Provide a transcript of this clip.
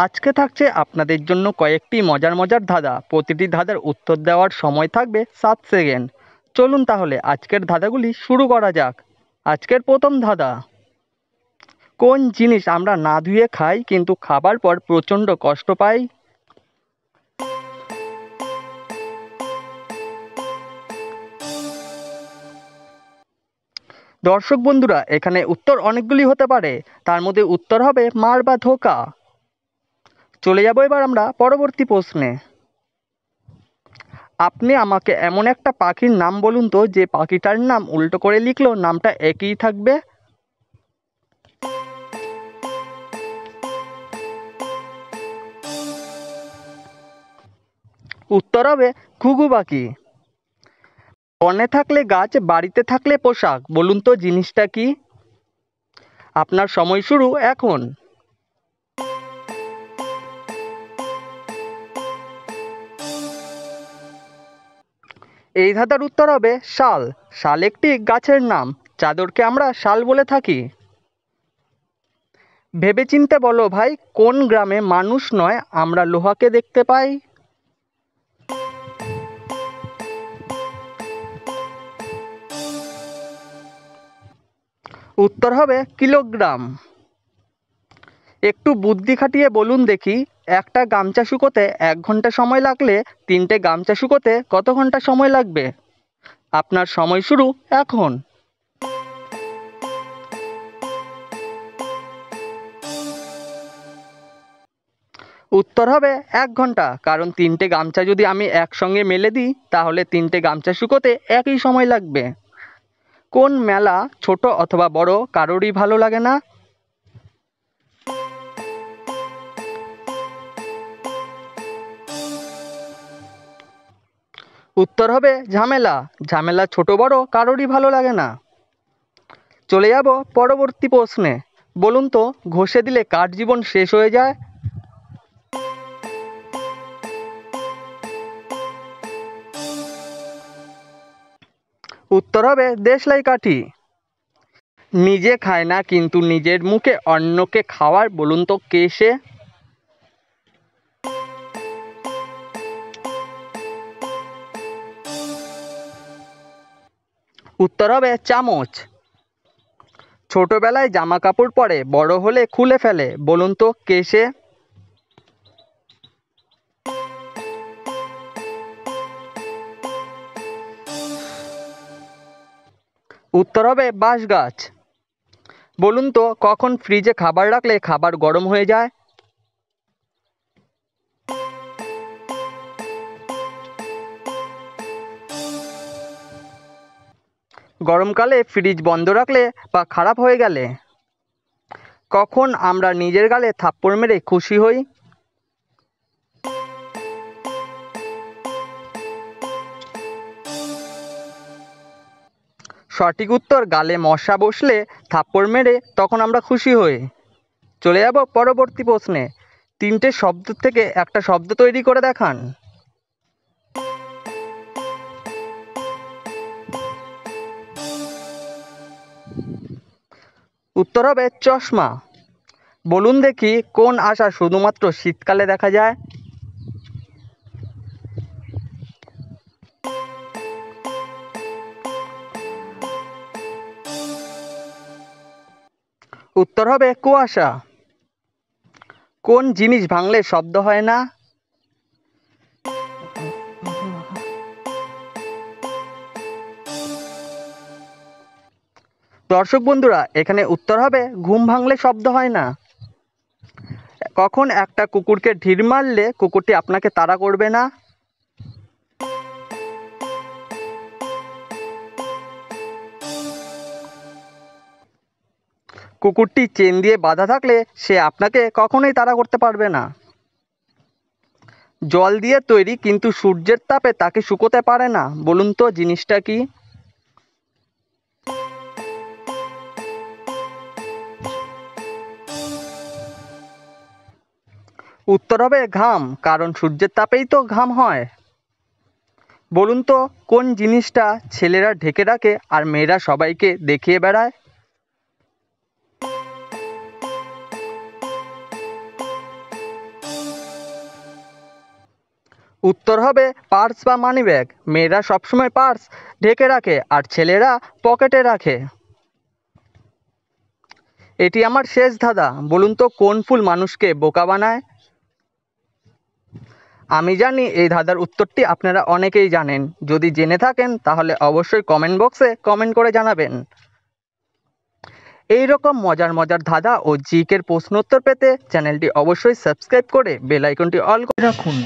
আজকে থাকছে আপনাদের জন্য কয়েকটি মজার মজার ধাঁধা। প্রতিটি ধাঁধার উত্তর দেওয়ার সময় থাকবে 7 সেকেন্ড। চলুন তাহলে আজকের ধাঁধাগুলি শুরু করা যাক। আজকের প্রথম ধাঁধা, কোন জিনিস আমরা না ধুয়ে খাই কিন্তু খাবার পর প্রচণ্ড কষ্ট পাই? দর্শক বন্ধুরা, এখানে উত্তর অনেকগুলি হতে পারে, তার মধ্যে উত্তর হবে মার বা ধোকা। চলে যাব এবার আমরা পরবর্তী প্রশ্নে। আপনি আমাকে এমন একটা পাখির নাম বলুন তো যে পাখিটার নাম উল্টো করে লিখলেও নামটা একই থাকবে। উত্তর হবে ঘুঘু পাখি। বনে থাকলে গাছ, বাড়িতে থাকলে পোশাক, বলুন তো জিনিসটা কি? আপনার সময় শুরু এখন। এই ধাঁধার উত্তর হবে শাল। শাল একটি গাছের নাম। চাদরকে আমরা শাল বলে থাকি। ভেবেচিন্তে বলো ভাই, কোন গ্রামে মানুষ নয় আমরা লোহাকে দেখতে পাই? উত্তর হবে কিলোগ্রাম। একটু বুদ্ধি খাটিয়ে বলুন দেখি, একটা গামছা শুকোতে 1 ঘন্টা সময় লাগলে 3টে গামছা শুকোতে কত ঘন্টা সময় লাগবে? আপনার সময় শুরু এখন। উত্তর হবে 1 ঘন্টা, কারণ 3টে গামছা যদি আমি একসঙ্গে মেলে দিই তাহলে 3টে গামছা শুকোতে একই সময় লাগবে। কোন মেলা ছোট অথবা বড় কারোরই ভালো লাগে না? উত্তর হবে ঝামেলা। ঝামেলা ছোট বড় কারোরই ভালো লাগে না। চলে যাব পরবর্তী প্রশ্নে। বলুন তো, ঘষে দিলে কার জীবন শেষ হয়ে যায়? উত্তর হবে দেশলাই কাঠি। নিজে খায় না কিন্তু নিজের মুখে অন্যকে খাওয়ার, বলুন তো কে সে? উত্তর হবে চামচ। ছোটবেলায় জামা কাপড় পরে, বড় হলে খুলে ফেলে, বলুন তো কে সে? উত্তর হবে বাঁশ গাছ। বলুন তো, কখন ফ্রিজে খাবার রাখলে খাবার গরম হয়ে যায়? গরমকালে ফ্রিজ বন্ধ রাখলে বা খারাপ হয়ে গেলে। কখন আমরা নিজের গালে থাপ্পড় মেরে খুশি হই? সঠিক উত্তর, গালে মশা বসলে থাপ্পড় মেরে তখন আমরা খুশি হই। চলে যাব পরবর্তী প্রশ্নে। 3টে শব্দ থেকে একটা শব্দ তৈরি করে দেখান। উত্তর হবে চশমা। বলুন দেখি, কোন আশা শুধুমাত্র শীতকালে দেখা যায়? উত্তর হবে কুয়াশা। কোন জিনিস ভাঙলে শব্দ হয় না? দর্শক বন্ধুরা, এখানে উত্তর হবে ঘুম ভাঙলে শব্দ হয় না। কখন একটা কুকুরকে ঢিল মারলে কুকুরটি আপনাকে তাড়া করবে না? কুকুরটি চেন দিয়ে বাঁধা থাকলে সে আপনাকে কখনোই তাড়া করতে পারবে না। জল দিয়ে তৈরি কিন্তু সূর্যের তাপে তাকে শুকোতে পারে না, বলুন তো জিনিসটা কি? উত্তর হবে ঘাম, কারণ সূর্যের তাপেই তো ঘাম হয়। বলুন তো, কোন জিনিসটা ছেলেরা ঢেকে রাখে আর মেয়েরা সবাইকে দেখিয়ে বেড়ায়? উত্তর হবে পার্স বা মানিব্যাগ। মেয়েরা সবসময় পার্স ঢেকে রাখে আর ছেলেরা পকেটে রাখে। এটি আমার শেষ ধাঁধা, বলুন তো কোন ফুল মানুষকে বোকা বানায়? আমি জানি এই ধাঁধার উত্তরটি আপনারা অনেকেই জানেন। যদি জেনে থাকেন তাহলে অবশ্যই কমেন্ট বক্সে কমেন্ট করে জানাবেন। এই রকম মজার মজার ধাঁধা ও জিকের প্রশ্নোত্তর পেতে চ্যানেলটি অবশ্যই সাবস্ক্রাইব করে বেল আইকনটি অল করে রাখুন।